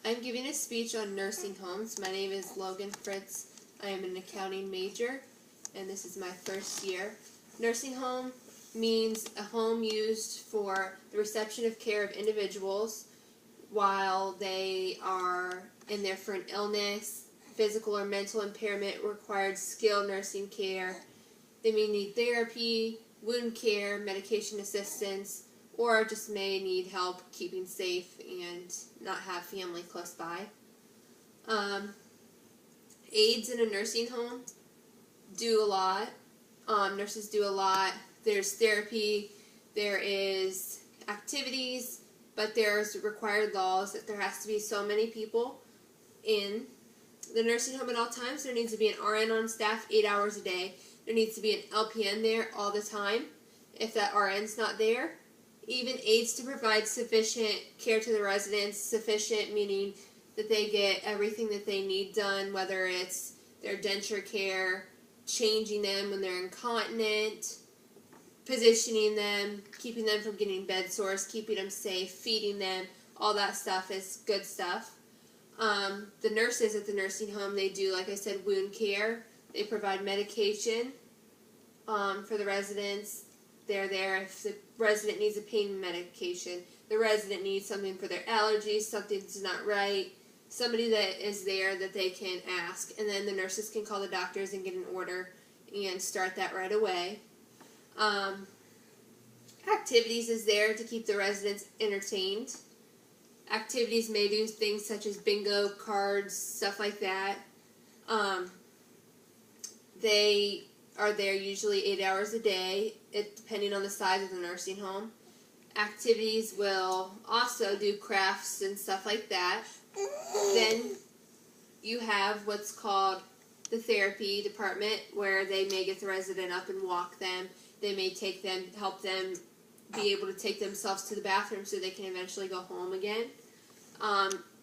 I'm giving a speech on nursing homes. My name is Logan Fritz. I am an accounting major, and this is my first year. Nursing home means a home used for the reception of care of individuals while they are in there for an illness, physical or mental impairment, required skilled nursing care. They may need therapy, wound care, medication assistance, or just may need help keeping safe and not have family close by. Aides in a nursing home do a lot. Nurses do a lot. There's therapy, there is activities, but there's required laws that there has to be so many people in the nursing home at all times. There needs to be an RN on staff 8 hours a day. There needs to be an LPN there all the time. If that RN's not there, even aides to provide sufficient care to the residents, sufficient meaning that they get everything that they need done, whether it's their denture care, changing them when they're incontinent, positioning them, keeping them from getting bed sores, keeping them safe, feeding them, all that stuff is good stuff. The nurses at the nursing home, they do, like I said, wound care. They provide medication for the residents. They're there if the resident needs a pain medication, the resident needs something for their allergies, something's not right, somebody that is there that they can ask, and then the nurses can call the doctors and get an order and start that right away. Activities is there to keep the residents entertained. Activities may do things such as bingo, cards, stuff like that. They are there usually 8 hours a day, depending on the size of the nursing home. Activities will also do crafts and stuff like that. Then you have what's called the therapy department, where they may get the resident up and walk them. They may take them, help them be able to take themselves to the bathroom so they can eventually go home again.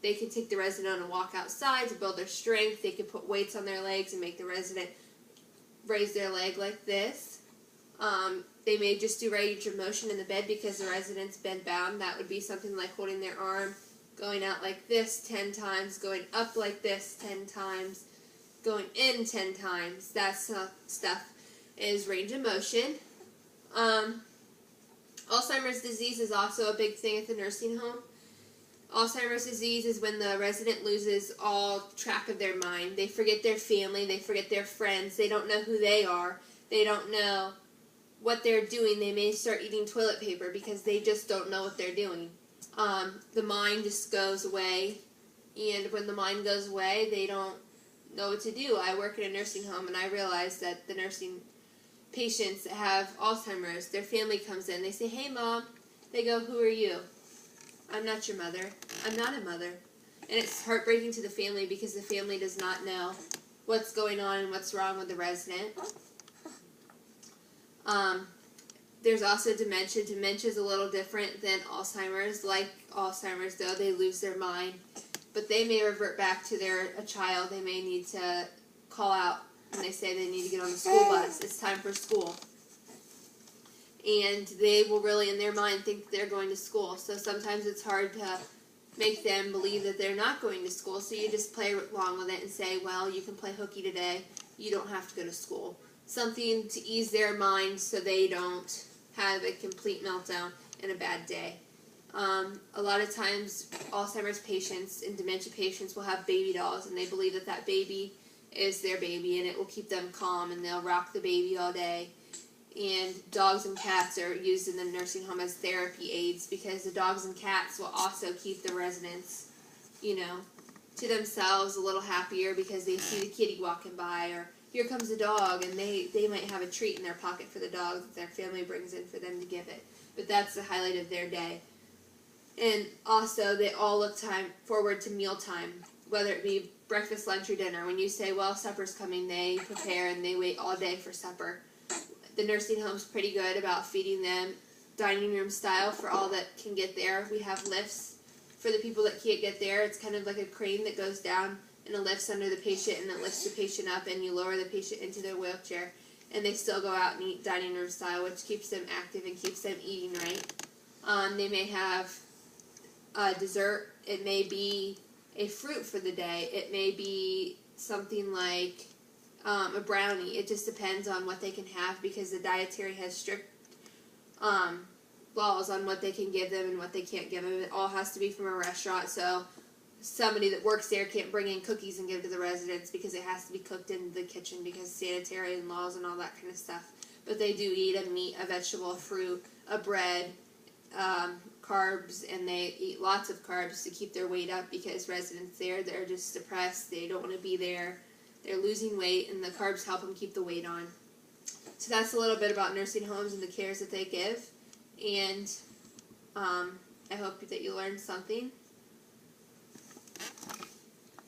They can take the resident on a walk outside to build their strength. They can put weights on their legs and make the resident raise their leg like this. They may just do range of motion in the bed because the resident's bed bound. That would be something like holding their arm, going out like this 10 times, going up like this 10 times, going in 10 times. That stuff is range of motion. Alzheimer's disease is also a big thing at the nursing home. Alzheimer's disease is when the resident loses all track of their mind. They forget their family, they forget their friends, they don't know who they are, they don't know what they're doing. They may start eating toilet paper because they just don't know what they're doing. The mind just goes away, and when the mind goes away, they don't know what to do. I work in a nursing home, and I realize that the nursing patients that have Alzheimer's, their family comes in, they say, "Hey Mom," they go, "Who are you?" "I'm not your mother. I'm not a mother." And it's heartbreaking to the family because the family does not know what's going on and what's wrong with the resident. There's also dementia. Dementia is a little different than Alzheimer's. Like Alzheimer's, though, they lose their mind. But they may revert back to a child. They may need to call out when they say they need to get on the school bus. It's time for school. And they will really, in their mind, think they're going to school. So sometimes it's hard to make them believe that they're not going to school. So you just play along with it and say, well, you can play hooky today. You don't have to go to school. Something to ease their mind so they don't have a complete meltdown and a bad day. A lot of times, Alzheimer's patients and dementia patients will have baby dolls, and they believe that that baby is their baby, and it will keep them calm, and they'll rock the baby all day. And dogs and cats are used in the nursing home as therapy aids because the dogs and cats will also keep the residents, to themselves a little happier because they see the kitty walking by, or here comes a dog, and they might have a treat in their pocket for the dog that their family brings in for them to give it. But that's the highlight of their day. And also, they all look forward to mealtime, whether it be breakfast, lunch, or dinner. When you say, well, supper's coming, they prepare and they wait all day for supper. The nursing home's pretty good about feeding them dining room style for all that can get there. We have lifts for the people that can't get there. It's kind of like a crane that goes down and it lifts under the patient, and it lifts the patient up, and you lower the patient into their wheelchair, and they still go out and eat dining room style, which keeps them active and keeps them eating right. They may have dessert. It may be a fruit for the day. It may be something like a brownie. It just depends on what they can have, because the dietary has strict laws on what they can give them and what they can't give them. It all has to be from a restaurant, so somebody that works there can't bring in cookies and give to the residents, because it has to be cooked in the kitchen because sanitary and laws and all that kind of stuff. But they do eat a meat, a vegetable, a fruit, a bread, carbs, and they eat lots of carbs to keep their weight up, because residents there, they're just depressed, they don't want to be there, they're losing weight, and the carbs help them keep the weight on. So that's a little bit about nursing homes and the cares that they give, and I hope that you learned something.